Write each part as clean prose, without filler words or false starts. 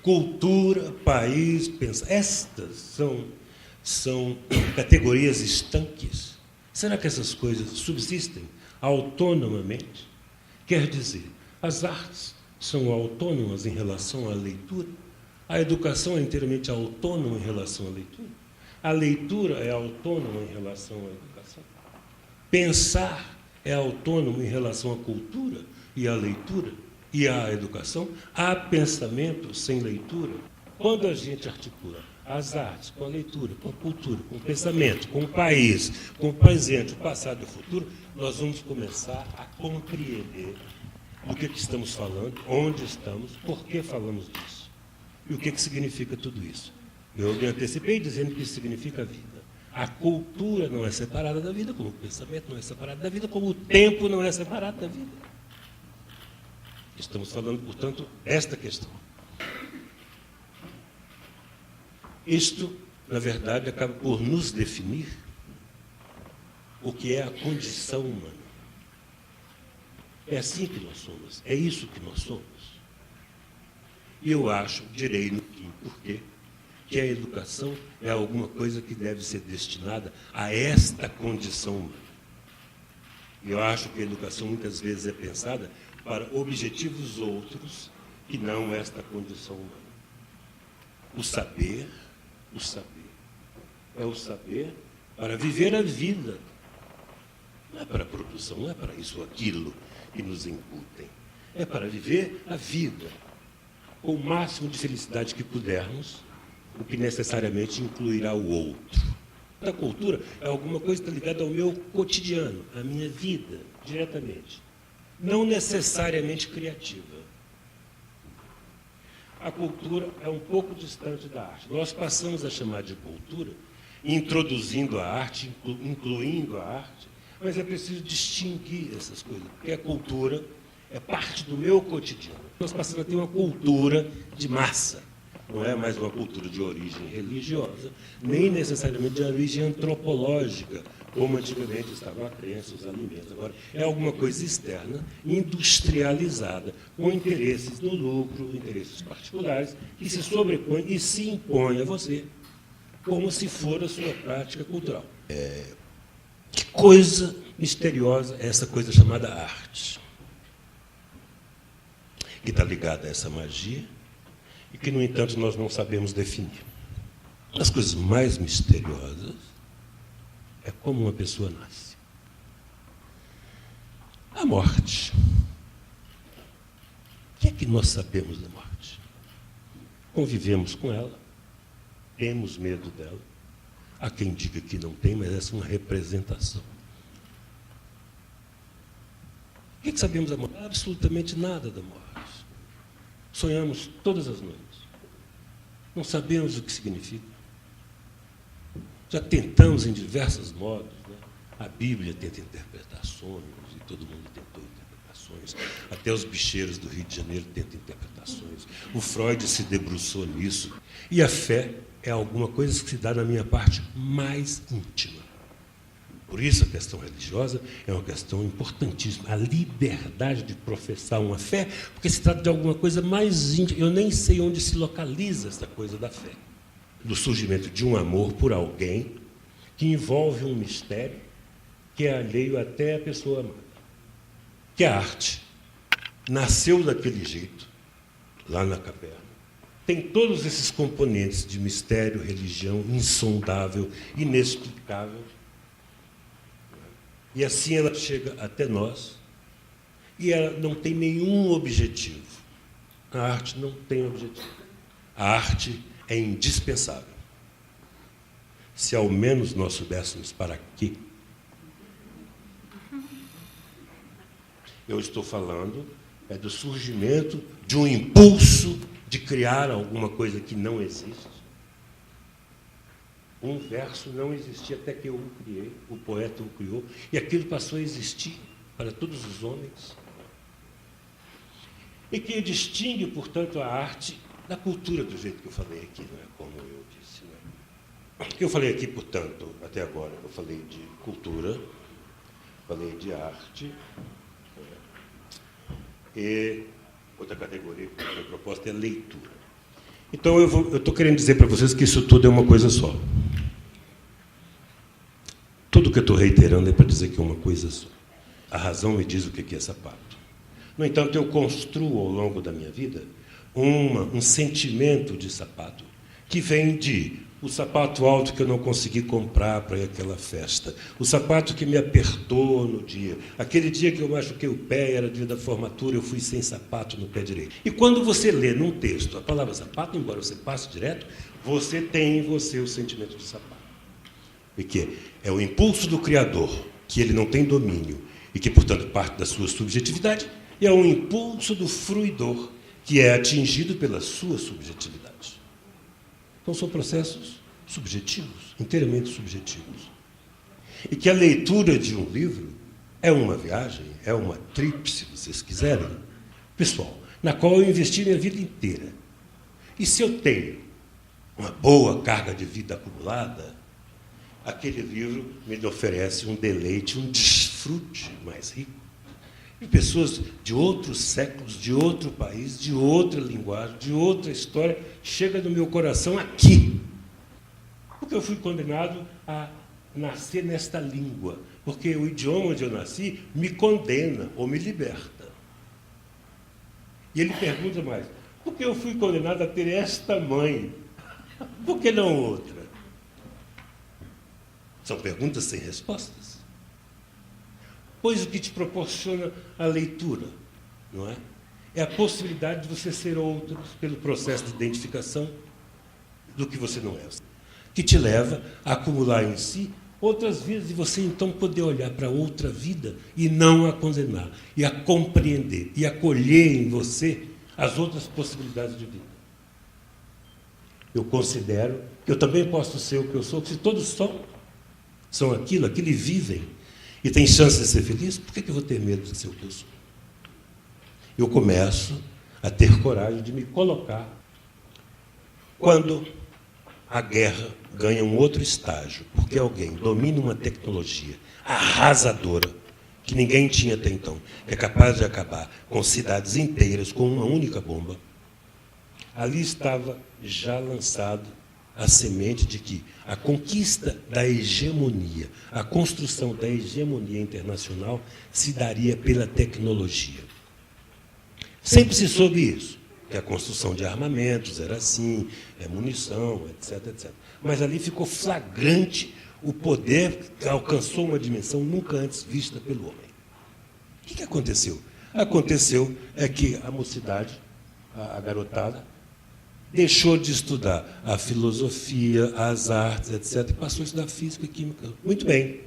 Cultura, país, pensar. Estas são categorias estanques. Será que essas coisas subsistem autonomamente? Quer dizer, as artes são autônomas em relação à leitura? A educação é inteiramente autônoma em relação à leitura? A leitura é autônoma em relação à educação? Pensar é autônomo em relação à cultura e à leitura e à educação? Há pensamento sem leitura? Quando a gente articula as artes com a leitura, com a cultura, com o pensamento, com o país, com o presente, o passado e o futuro, nós vamos começar a compreender do que estamos falando, onde estamos, por que falamos disso e o que significa tudo isso. Eu me antecipei dizendo que isso significa a vida. A cultura não é separada da vida, como o pensamento não é separado da vida, como o tempo não é separado da vida. Estamos falando, portanto, desta questão. Isto, na verdade, acaba por nos definir o que é a condição humana. É assim que nós somos, é isso que nós somos. E eu acho, direi no fim, por quê? Que a educação é alguma coisa que deve ser destinada a esta condição humana. E eu acho que a educação muitas vezes é pensada para objetivos outros que não esta condição humana. O saber é o saber para viver a vida. Não é para a produção, não é para isso ou aquilo que nos incutem. É para viver a vida com o máximo de felicidade que pudermos, o que necessariamente incluirá o outro. A cultura é alguma coisa que está ligada ao meu cotidiano, à minha vida, diretamente. Não necessariamente criativa. A cultura é um pouco distante da arte. Nós passamos a chamar de cultura, introduzindo a arte, incluindo a arte, mas é preciso distinguir essas coisas, porque a cultura é parte do meu cotidiano. Nós passamos a ter uma cultura de massa. Não é mais uma cultura de origem religiosa, nem necessariamente de origem antropológica, como antigamente estava a crença, os alimentos. Agora, é alguma coisa externa, industrializada, com interesses no lucro, interesses particulares, que se sobrepõe e se impõe a você, como se for a sua prática cultural. Que coisa misteriosa é essa coisa chamada arte, que está ligada a essa magia, e que, no entanto, nós não sabemos definir. As coisas mais misteriosas é como uma pessoa nasce. A morte. O que é que nós sabemos da morte? Convivemos com ela, temos medo dela. Há quem diga que não tem, mas essa é uma representação. O que é que sabemos da morte? Absolutamente nada da morte. Sonhamos todas as noites. Não sabemos o que significa. Já tentamos em diversos modos. Né? A Bíblia tenta interpretar sonhos, e todo mundo tentou interpretações. Até os bicheiros do Rio de Janeiro tentam interpretações. O Freud se debruçou nisso. E a fé é alguma coisa que se dá na minha parte mais íntima. Por isso, a questão religiosa é uma questão importantíssima. A liberdade de professar uma fé, porque se trata de alguma coisa mais íntima. Eu nem sei onde se localiza essa coisa da fé. Do surgimento de um amor por alguém que envolve um mistério que é alheio até à pessoa amada. Que a arte nasceu daquele jeito, lá na caverna. Tem todos esses componentes de mistério, religião, insondável, inexplicável. E assim ela chega até nós e ela não tem nenhum objetivo. A arte não tem objetivo. A arte é indispensável. Se ao menos nós soubéssemos para quê. Eu estou falando do surgimento de um impulso de criar alguma coisa que não existe. Um verso não existia até que eu o criei, o poeta o criou, e aquilo passou a existir para todos os homens. E que distingue, portanto, a arte da cultura, do jeito que eu falei aqui, não é como eu disse. Não é? Eu falei aqui, portanto, até agora, eu falei de cultura, falei de arte, e outra categoria que foi proposta é leitura. Então, eu estou querendo dizer para vocês que isso tudo é uma coisa só. Tudo que eu estou reiterando é para dizer que é uma coisa só. A razão me diz o que é sapato. No entanto, eu construo ao longo da minha vida um sentimento de sapato que vem de o sapato alto que eu não consegui comprar para ir àquela festa, o sapato que me apertou no dia, aquele dia que eu machuquei o pé, era dia da formatura, eu fui sem sapato no pé direito. E quando você lê num texto a palavra sapato, embora você passe direto, você tem em você o sentimento de sapato. Porque é o impulso do Criador, que ele não tem domínio, e que, portanto, parte da sua subjetividade, e é o impulso do fruidor, que é atingido pela sua subjetividade. Então, são processos subjetivos, inteiramente subjetivos. E que a leitura de um livro é uma viagem, é uma trip, se vocês quiserem, pessoal, na qual eu investi minha vida inteira. E se eu tenho uma boa carga de vida acumulada, aquele livro me oferece um deleite, um desfrute mais rico. E pessoas de outros séculos, de outro país, de outra linguagem, de outra história, chega no meu coração aqui. Porque eu fui condenado a nascer nesta língua. Porque o idioma onde eu nasci me condena ou me liberta. E ele pergunta mais, por que eu fui condenado a ter esta mãe? Por que não outra? São perguntas sem respostas. Pois o que te proporciona a leitura, não é? É a possibilidade de você ser outro pelo processo de identificação do que você não é. Que te leva a acumular em si outras vidas e você então poder olhar para outra vida e não a condenar, e a compreender, e acolher em você as outras possibilidades de vida. Eu considero que eu também posso ser o que eu sou, que se todos são aquilo e vivem, e tem chance de ser feliz, por que eu vou ter medo de ser o que eu sou? Eu começo a ter coragem de me colocar quando a guerra ganha um outro estágio, porque alguém domina uma tecnologia arrasadora, que ninguém tinha até então, que é capaz de acabar com cidades inteiras com uma única bomba. Ali estava já lançado a semente de que a conquista da hegemonia, a construção da hegemonia internacional se daria pela tecnologia. Sempre se soube isso, que a construção de armamentos era assim, munição, etc, etc. Mas ali ficou flagrante o poder que alcançou uma dimensão nunca antes vista pelo homem. O que aconteceu? Aconteceu que a mocidade, a garotada, deixou de estudar a filosofia, as artes, etc., e passou a estudar física e química. Muito bem.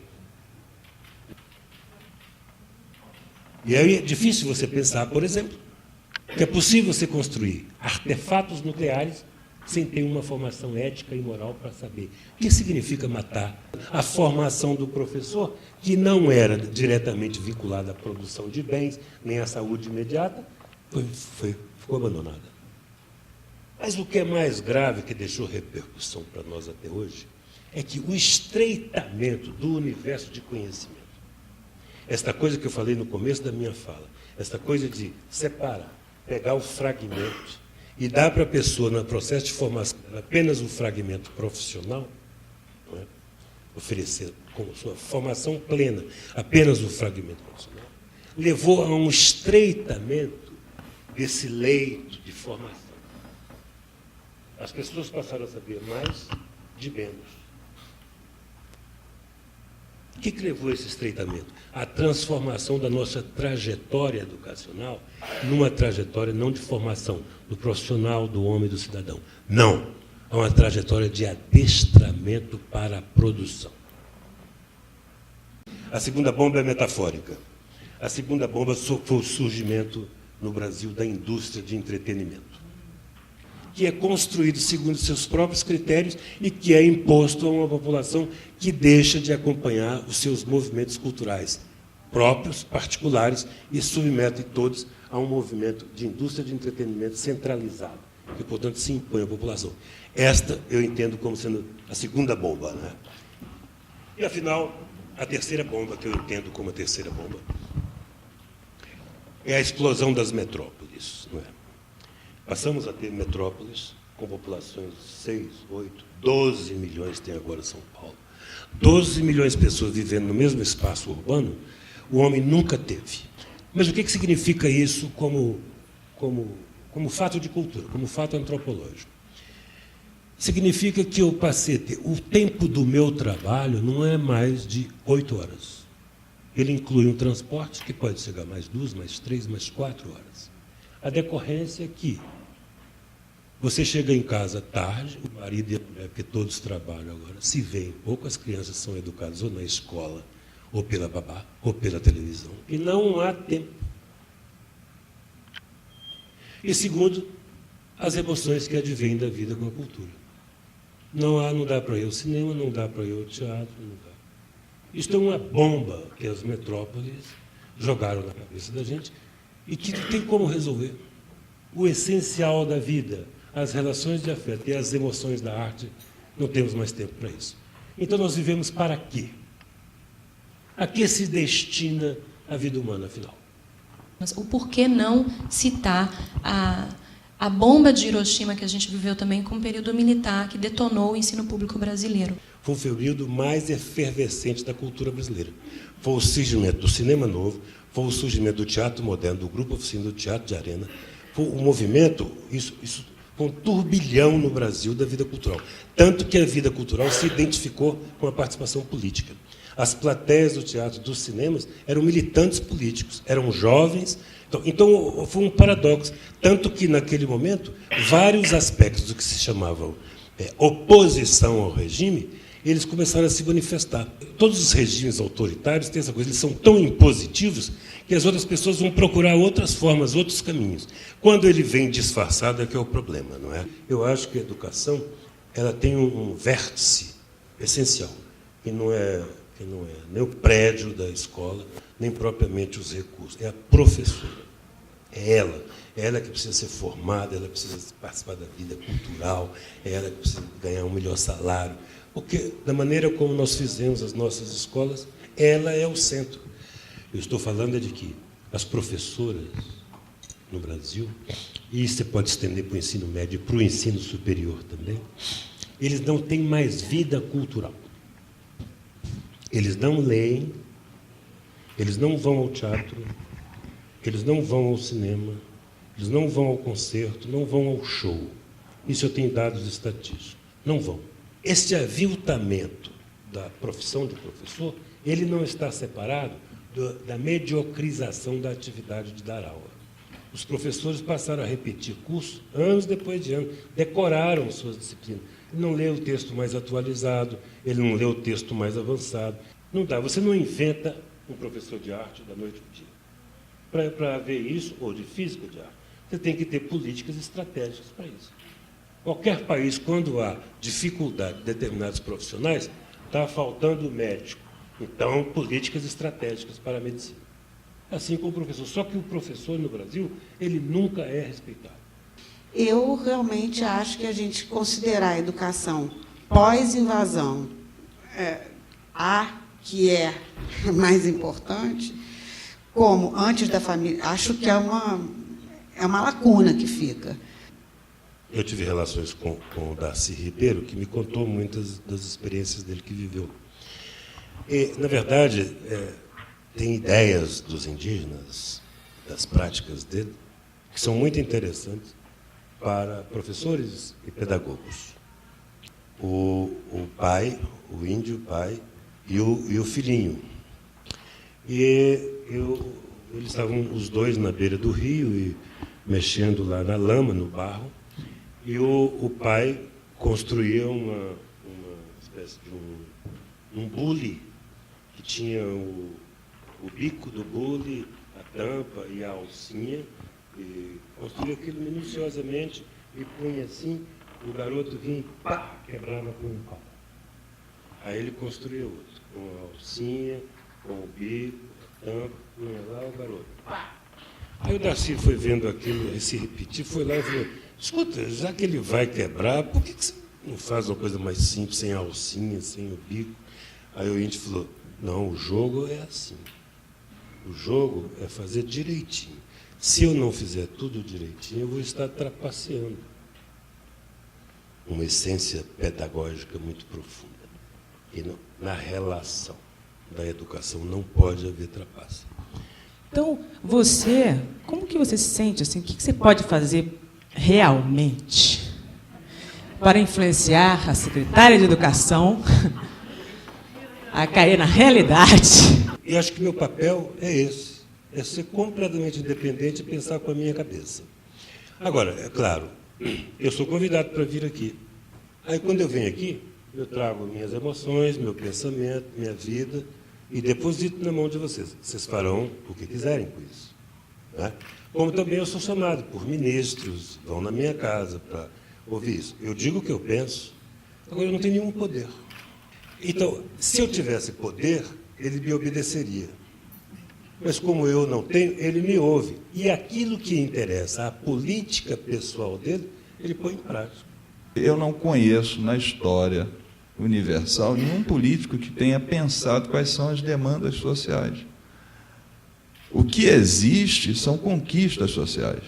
E aí é difícil você pensar, por exemplo, que é possível você construir artefatos nucleares sem ter uma formação ética e moral para saber o que significa matar. A formação do professor, que não era diretamente vinculada à produção de bens, nem à saúde imediata, ficou abandonada. Mas o que é mais grave, que deixou repercussão para nós até hoje, é que o estreitamento do universo de conhecimento, esta coisa que eu falei no começo da minha fala, esta coisa de separar, pegar o fragmento e dar para a pessoa, no processo de formação, apenas o fragmento profissional, não é? Oferecer como sua formação plena apenas o fragmento profissional, levou a um estreitamento desse leito de formação. As pessoas passaram a saber mais de menos. O que levou a esse estreitamento? A transformação da nossa trajetória educacional numa trajetória não de formação do profissional, do homem, do cidadão. Não. É uma trajetória de adestramento para a produção. A segunda bomba é metafórica. A segunda bomba foi o surgimento no Brasil da indústria de entretenimento, que é construído segundo seus próprios critérios e que é imposto a uma população que deixa de acompanhar os seus movimentos culturais próprios, particulares, e submete todos a um movimento de indústria de entretenimento centralizado, que, portanto, se impõe à população. Esta eu entendo como sendo a segunda bomba, né? E, afinal, a terceira bomba, que eu entendo como a terceira bomba, é a explosão das metrópoles, não é? Passamos a ter metrópoles com populações de 6, 8, 12 milhões tem agora São Paulo. 12 milhões de pessoas vivendo no mesmo espaço urbano, o homem nunca teve. Mas o que significa isso como fato de cultura, como fato antropológico? Significa que eu passei a ter... O tempo do meu trabalho não é mais de 8 horas. Ele inclui um transporte que pode chegar mais 2, mais 3, mais 4 horas. A decorrência é que você chega em casa tarde, o marido e a mulher, porque todos trabalham agora, se veem pouco, as crianças são educadas ou na escola, ou pela babá, ou pela televisão. E não há tempo. E segundo, as emoções que advêm da vida com a cultura. Não dá para ir ao cinema, não dá para ir ao teatro, não dá. Isto é uma bomba que as metrópoles jogaram na cabeça da gente e que não tem como resolver. O essencial da vida, as relações de afeto e as emoções da arte, não temos mais tempo para isso. Então nós vivemos para quê? A que se destina a vida humana, afinal? Mas o porquê não citar a bomba de Hiroshima, que a gente viveu também como período militar, que detonou o ensino público brasileiro? Foi o período mais efervescente da cultura brasileira. Foi o surgimento do cinema novo, foi o surgimento do teatro moderno, do grupo oficina do teatro de arena, foi o movimento, isso foi um turbilhão no Brasil da vida cultural. Tanto que a vida cultural se identificou com a participação política. As plateias do teatro, dos cinemas, eram militantes políticos, eram jovens. Então foi um paradoxo. Tanto que, naquele momento, vários aspectos do que se chamavam oposição ao regime, eles começaram a se manifestar. Todos os regimes autoritários têm essa coisa, eles são tão impositivos que as outras pessoas vão procurar outras formas, outros caminhos. Quando ele vem disfarçado é que é o problema, não é? Eu acho que a educação ela tem um vértice essencial, que não é nem o prédio da escola, nem propriamente os recursos. É a professora. É ela que precisa ser formada, ela precisa participar da vida cultural, é ela que precisa ganhar um melhor salário. Porque, da maneira como nós fizemos as nossas escolas, ela é o centro. Eu estou falando de que as professoras no Brasil, e isso você pode estender para o ensino médio e para o ensino superior também, eles não têm mais vida cultural. Eles não leem, eles não vão ao teatro, eles não vão ao cinema, eles não vão ao concerto, não vão ao show. Isso eu tenho dados estatísticos. Não vão. Este aviltamento da profissão de professor, ele não está separado da mediocrização da atividade de dar aula. Os professores passaram a repetir cursos anos depois de anos, decoraram suas disciplinas. Ele não lê o texto mais atualizado, ele não lê o texto mais avançado. Não dá, você não inventa um professor de arte da noite ao dia. Para ver isso, ou de física de arte, você tem que ter políticas estratégicas para isso. Qualquer país, quando há dificuldade de determinados profissionais, está faltando médico. Então, políticas estratégicas para a medicina. Assim como o professor. Só que o professor no Brasil, ele nunca é respeitado. Eu realmente acho que a gente considerar a educação pós-invasão a que é mais importante, como antes da família, acho que é uma lacuna que fica. Eu tive relações com o Darcy Ribeiro, que me contou muitas das experiências dele que viveu. E, na verdade, tem ideias dos indígenas, das práticas dele, que são muito interessantes para professores e pedagogos. O pai, o índio pai e o filhinho. E eles estavam os dois na beira do rio e mexendo lá na lama, no barro, e o pai construía uma espécie de um bule que tinha o bico do bule, a tampa e a alcinha, e construía aquilo minuciosamente e punha assim, o garoto vinha e pá, quebrava com um pau. Aí ele construía outro, com a alcinha, com o bico, a tampa, punha lá o garoto. Pá. Aí o Darcy foi vendo aquilo se repetir, foi lá e falou, escuta, já que ele vai quebrar, por que você não faz uma coisa mais simples, sem a alcinha, sem o bico? Aí o índio falou, não, o jogo é assim. O jogo é fazer direitinho. Se eu não fizer tudo direitinho, eu vou estar trapaceando. uma essência pedagógica muito profunda. E na relação da educação não pode haver trapaça. Então, como que você se sente assim? O que você pode fazer realmente para influenciar a secretária de Educação a cair na realidade? E acho que meu papel é esse, é ser completamente independente e pensar com a minha cabeça. Agora, é claro, eu sou convidado para vir aqui. Aí, quando eu venho aqui, eu trago minhas emoções, meu pensamento, minha vida, e deposito na mão de vocês. Vocês farão o que quiserem com isso. Né? Como também eu sou chamado por ministros, vão na minha casa para ouvir isso. Eu digo o que eu penso, agora eu não tenho nenhum poder. Então, se eu tivesse poder, ele me obedeceria. Mas como eu não tenho, ele me ouve. E aquilo que interessa, a política pessoal dele, ele põe em prática. Eu não conheço na história universal nenhum político que tenha pensado quais são as demandas sociais. O que existe são conquistas sociais.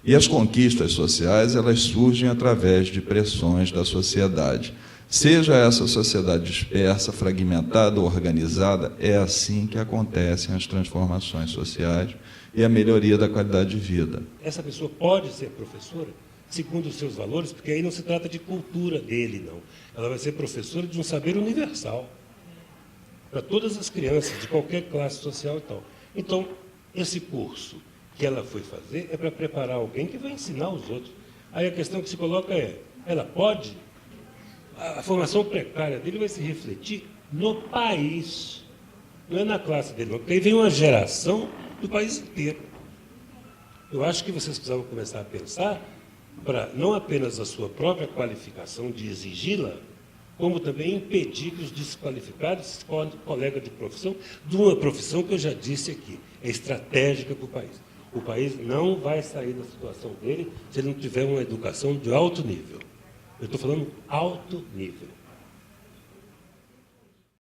E as conquistas sociais, elas surgem através de pressões da sociedade. Seja essa sociedade dispersa, fragmentada ou organizada, é assim que acontecem as transformações sociais e a melhoria da qualidade de vida. Essa pessoa pode ser professora segundo os seus valores, porque aí não se trata de cultura dele, não. Ela vai ser professora de um saber universal para todas as crianças, de qualquer classe social e tal. Então, esse curso que ela foi fazer é para preparar alguém que vai ensinar os outros. Aí a questão que se coloca é, ela pode? A formação precária dele vai se refletir no país, não é na classe dele, não, porque aí vem uma geração do país inteiro. Eu acho que vocês precisavam começar a pensar para não apenas a sua própria qualificação de exigi-la, como também impedir que os desqualificados se tornem colega de profissão, de uma profissão que eu já disse aqui, é estratégica para o país. O país não vai sair da situação dele se ele não tiver uma educação de alto nível. Eu estou falando alto nível.